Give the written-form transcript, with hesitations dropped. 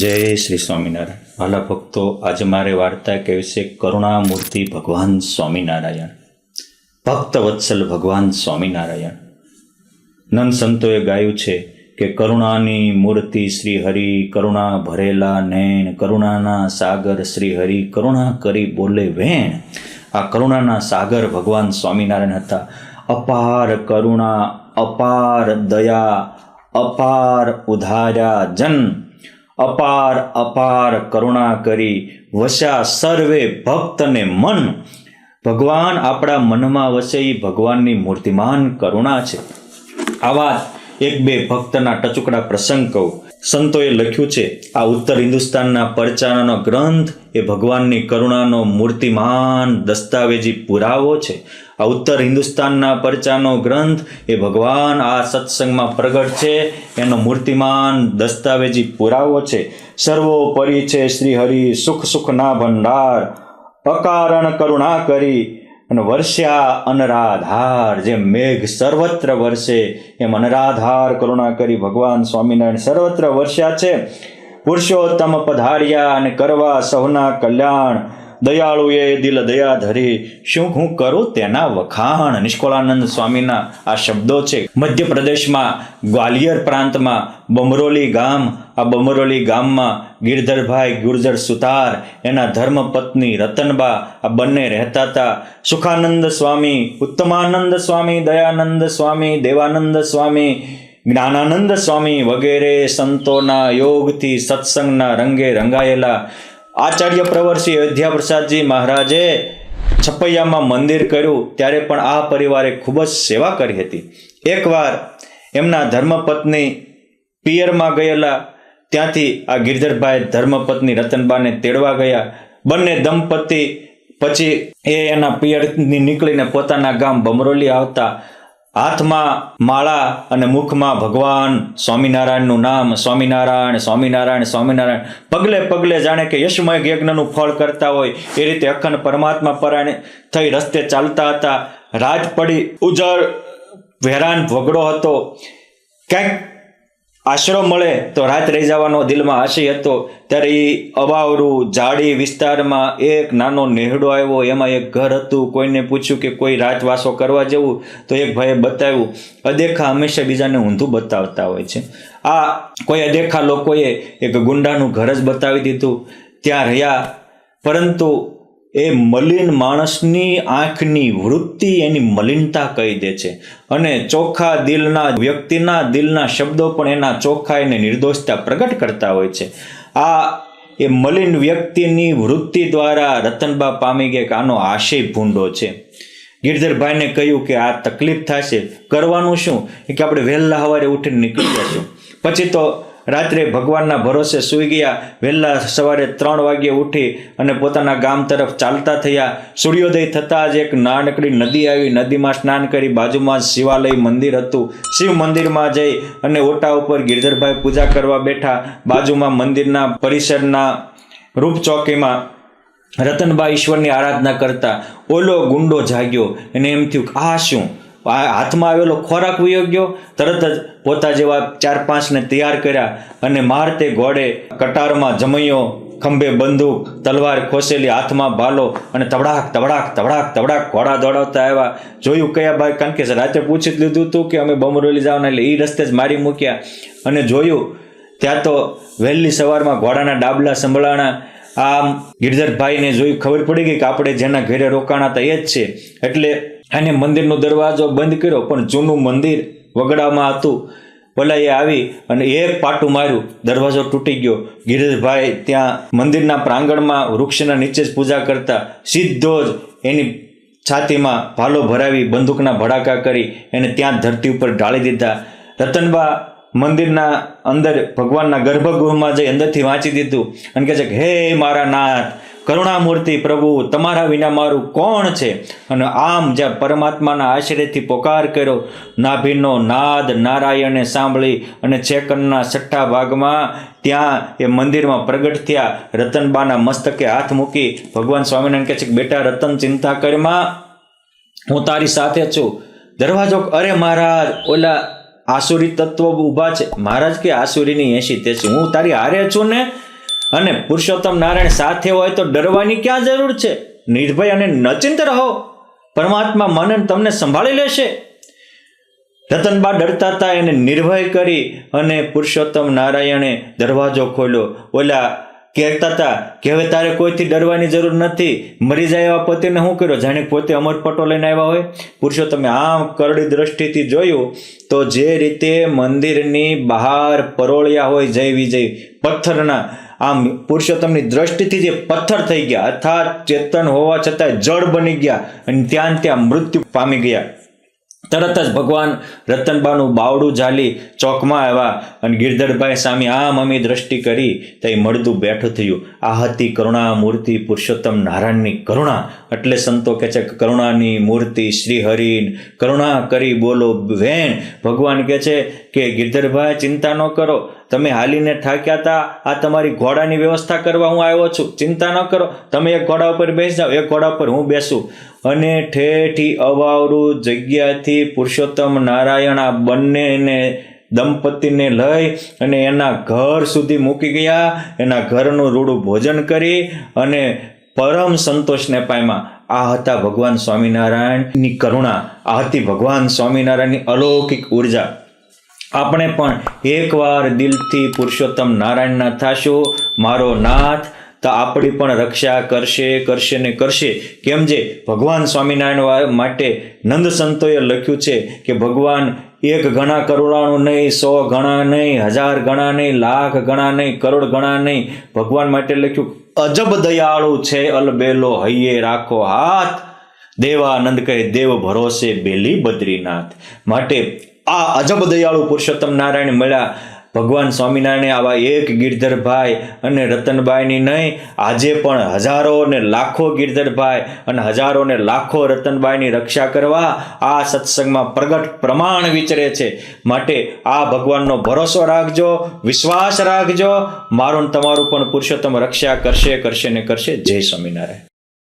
જય શ્રી સ્વામિનારાયણ. વાલા ભક્તો, આજે મારે વાર્તા કહેવી છે કરુણામૂર્તિ ભગવાન સ્વામિનારાયણ. ભક્ત વત્સલ ભગવાન સ્વામિનારાયણ. નંદ સંતોએ ગાયું છે કે કરુણાની મૂર્તિ શ્રી હરિ, કરુણા ભરેલા નૈણ, કરુણાના સાગર શ્રી હરિ, કરુણા કરી બોલે વેણ. આ કરુણાના સાગર ભગવાન સ્વામિનારાયણ હતા. અપાર કરુણા, અપાર દયા, અપાર ઉધાર્યા જન, અપાર અપાર કરુણા કરી વસ્યા સર્વે ભક્તને મન. ભગવાન આપણા મનમાં વસે એ ભગવાનની મૂર્તિમાન કરુણા છે. આવા એક બે ભક્તના ટચુકડા પ્રસંગ કહું. સંતોએ લખ્યું છે આ ઉત્તર હિન્દુસ્તાનના પરચારાનો ગ્રંથ એ ભગવાનની કરુણાનો મૂર્તિમાન દસ્તાવેજી પુરાવો છે. આ ઉત્તર હિન્દુસ્તાનના પરચાનો ગ્રંથ એ ભગવાન આ સત્સંગમાં પ્રગટ છે એનો મૂર્તિમાન દસ્તાવેજી પુરાવો છે. સર્વોપરી છે શ્રી હરિ, સુખ સુખના ભંડાર, અકારણ કરુણા કરી અને વર્ષ્યા અનરાધાર. જેમ મેઘ સર્વત્ર વર્ષે એમ અનરાધાર કરુણા કરી ભગવાન સ્વામિનારાયણ સર્વત્ર વર્ષ્યા છે. પુરુષોત્તમ પધાર્યા અને કરવા સૌના કલ્યાણ, દયાળુએ દિલ દયા ધરી, શું હું કરું તેના વખાણ. નિષ્કુળાનંદ સ્વામીના આ શબ્દો છે. મધ્યપ્રદેશમાં ગ્વાલિયર પ્રાંતમાં બમરોલી ગામ, આ બમરોલી ગામમાં ગિરધરભાઈ ગુર્જર સુતાર, એના ધર્મપત્ની રતનબા, આ બંને રહેતા હતા. સુખાનંદ સ્વામી, ઉત્તમાનંદ સ્વામી, દયાનંદ સ્વામી, દેવાનંદ સ્વામી, જ્ઞાનાનંદ સ્વામી વગેરે સંતોના યોગથી સત્સંગના રંગે રંગાયેલા આચાર્ય પ્રવર શ્રી અયોધ્યા પ્રસાદજી મહારાજે છપૈયામાં મંદિર કર્યું ત્યારે પણ આ પરિવારે ખૂબ જ સેવા કરી હતી. એકવાર એમના ધર્મપત્ની પિયરમાં ગયેલા, ત્યાંથી આ ગિરધરભાઈ ધર્મપત્ની રતનબાને તેડવા ગયા. બંને દંપતી પછી એના પિયરથી નીકળીને પોતાના ગામ બમરોલી આવતા. હાથમાં માળા અને મુખમાં ભગવાન સ્વામિનારાયણનું નામ, સ્વામિનારાયણ સ્વામિનારાયણ સ્વામિનારાયણ. પગલે પગલે જાણે કે યશમય યજ્ઞનું ફળ કરતા હોય એ રીતે અખંડ પરમાત્મા પરાયણ થઈ રસ્તે ચાલતા હતા. રાત પડી, ઉજળ વેરાન વગડો હતો. ક્યાંક આશરો મળે તો રાત રહી જવાનો દિલમાં આશય હતો. ત્યારે એ અવાવરું ઝાડી વિસ્તારમાં એક નાનો નેહડો આવ્યો. એમાં એક ઘર હતું. કોઈને પૂછ્યું કે કોઈ રાતવાસો કરવા જેવું, તો એક ભાઈએ બતાવ્યું. અદેખા હંમેશા બીજાને ઊંધું બતાવતા હોય છે. આ કોઈ અદેખા લોકોએ એક ગુંડાનું ઘર જ બતાવી દીધું. ત્યાં રહ્યા, પરંતુ એ મલિન માણસની આંખની વૃત્તિ એની મલિનતા કહી દે છે. અને ચોખ્ખા દિલના વ્યક્તિના દિલના શબ્દો પણ એના ચોખ્ખા એને નિર્દોષતા પ્રગટ કરતા હોય છે. આ એ મલિન વ્યક્તિની વૃત્તિ દ્વારા રતનબા પામી ગયા કે આનો આશય ભૂંડો છે. ગિરધરભાઈને કહ્યું કે આ તકલીફ થશે, કરવાનું શું? કે આપણે વહેલા સવારે ઉઠીને નીકળી જશું. પછી તો રાત્રે ભગવાનના ભરોસે સૂઈ ગયા. વહેલા સવારે 3 વાગ્યે ઉઠી અને પોતાના ગામ તરફ ચાલતા થયા. સૂર્યોદય થતાં જ એક નાનકડી નદી આવી. નદીમાં સ્નાન કરી બાજુમાં શિવાલય મંદિર હતું. શિવ મંદિરમાં જઈ અને ઓટા ઉપર ગિરધરભાઈ પૂજા કરવા બેઠા. બાજુમાં મંદિરના પરિસરના રૂપ ચોકીમાં રતનબા ઈશ્વરની આરાધના કરતા. ઓલો ગુંડો જાગ્યો. એને એમ થયું આ શું? હાથમાં આવેલો ખોરાક વયો ગયો. તરત જ પોતા જેવા 4-5ને તૈયાર કર્યા અને મારતે ઘોડે, કટારમાં જમૈયો, ખંભે બંદૂક, તલવાર ખોસેલી, હાથમાં ભાલો અને તબડાક તબડાક તબડાક તબડાક ઘોડા દોડાવતા આવ્યા. જોયું કયા ભાઈ, કારણ કે રાતે પૂછી જ લીધું હતું કે અમે બમરોલી જવાના, એટલે એ રસ્તે જ મારી મૂક્યા. અને જોયું ત્યાં તો વહેલી સવારમાં ઘોડાના ડાબલા સંભળાણા. આમ ગિરધરભાઈને જોઈ ખબર પડી ગઈ કે આપણે જેના ઘરે રોકાણા હતા એ જ છે. એટલે એને મંદિરનો દરવાજો બંધ કર્યો, પણ જૂનું મંદિર વગડામાં હતું. ઓલા એ આવી અને એક પાટું માર્યું, દરવાજો તૂટી ગયો. ગિરધરભાઈ ત્યાં મંદિરના પ્રાંગણમાં વૃક્ષના નીચે જ પૂજા કરતા. સીધો જ એની છાતીમાં ભાલો ભરાવી, બંદૂકના ભડાકા કરી એને ત્યાં ધરતી ઉપર ઢાળી દીધા. રતનબા મંદિરના અંદર ભગવાનના ગર્ભગૃહમાં જઈ અંદરથી વાંચી દીધું અને કહે છે કે હે મારા નાથ, કરુણામૂર્તિ પ્રભુ, તમારા વિના મારું કોણ છે? અને આમ જ્યાં પરમાત્માના આશ્રયથી પોકાર કર્યો, નાભીનો નાદ નારાયણે સાંભળી અને છેકનના 6ઠા ભાગમાં ત્યાં એ મંદિરમાં પ્રગટ થયા. રતનબાના મસ્તકે હાથ મૂકી ભગવાન સ્વામિનારાયણ કહે છે કે બેટા રતન, ચિંતા કરમાં, હું તારી સાથે છું. દરવાજો, અરે મહારાજ, ઓલા આસુરી તત્વો ઊભા છે. મહારાજ કે આસુરીની 80 તે છે, હું તારી હારે છું ને. અને પુરુષોત્તમ નારાયણ સાથે હોય તો ડરવાની ક્યાં જરૂર છે? નિર્ભય અને નચિંત રહો, પરમાત્મા મન તમને સંભાળી લેશે. રતનબા ડરતા હતા, એને નિર્ભય કરી અને પુરુષોત્તમ નારાયણે દરવાજો ખોલ્યો. ઓલા કહેતા હતા કે હવે તારે કોઈથી ડરવાની જરૂર નથી, મરી જાય એવા પતિને શું કર્યો? જાણે પોતે અમરપટો લઈને આવ્યા હોય. પુરુષોત્તમે આમ કરડી દ્રષ્ટિથી જોયું તો જે રીતે મંદિરની બહાર પરોળિયા હોય જય વિજય પથ્થરના, આમ પુરુષોત્તમની દ્રષ્ટિથી જે પથ્થર થઈ ગયા, અર્થાત ચેતન હોવા છતાં જળ બની ગયા અને ત્યાં મૃત્યુ પામી ગયા. તરત જ ભગવાન રતનબાનું બાવડું ઝાલી ચોકમાં આવ્યા અને ગિરધરભાઈ સામે આમ અમી દ્રષ્ટિ કરી તો એ મળદું બેઠું થયું. આ હતી કરુણા મૂર્તિ પુરુષોત્તમ નારાયણની કરુણા. એટલે સંતો કહે છે કે કરુણાની મૂર્તિ શ્રી હરિન કરુણા કરી બોલો વેણ. ભગવાન કહે છે કે ગિરધરભાઈ ચિંતા ન કરો, તમે હાલીને થાક્યા હતા, આ તમારી ઘોડાની વ્યવસ્થા કરવા હું આવ્યો છું, ચિંતા ન કરો, તમે એક ઘોડા ઉપર બેસી જાઓ, એક ઘોડા ઉપર હું બેસું. અને ઠેઠી અવાવરું જગ્યાથી પુરુષોત્તમ નારાયણ આ બંનેને દંપતીને લઈ અને એના ઘર સુધી મૂકી ગયા. એના ઘરનું રૂડું ભોજન કરી અને પરમ સંતોષને પામ્યા. આ હતા ભગવાન સ્વામિનારાયણની કરુણા, આ હતી ભગવાન સ્વામિનારાયણની અલૌકિક ઉર્જા. આપણે પણ એકવાર દિલથી પુરુષોત્તમ નારાયણના થાશું, મારો નાથ, તો આપણી પણ રક્ષા કરશે ને કરશે. કેમ જે ભગવાન સ્વામિનારાયણ માટે નંદ સંતોએ લખ્યું છે કે ભગવાન એક ગણા કરુણાનું નહીં, 100 ગણા નહીં, 1000 ગણા નહીં, લાખ ગણા નહીં, કરોડ ગણા નહીં. ભગવાન માટે લખ્યું અજબ દયાળુ છે અલબેલો હૈયે રાખો હાથ, દેવાનંદ કહે દેવ ભરોસે બેલી બદ્રીનાથ. માટે આ અજબ દયાળુ પુરુષોત્તમ નારાયણ મળ્યા. ભગવાન સ્વામિનારાયણે આવા એક ગિરધરભાઈ અને રતનબાઈની નહીં, આજે પણ હજારો ને લાખો ગિરધરભાઈ અને હજારો ને લાખો રતનબાઈની રક્ષા કરવા આ સત્સંગમાં પ્રગટ પ્રમાણ વિચરે છે. માટે આ ભગવાનનો ભરોસો રાખજો, વિશ્વાસ રાખજો. મારું તમારું પણ પુરુષોત્તમ રક્ષા કરશે ને કરશે. જય સ્વામિનારાયણ.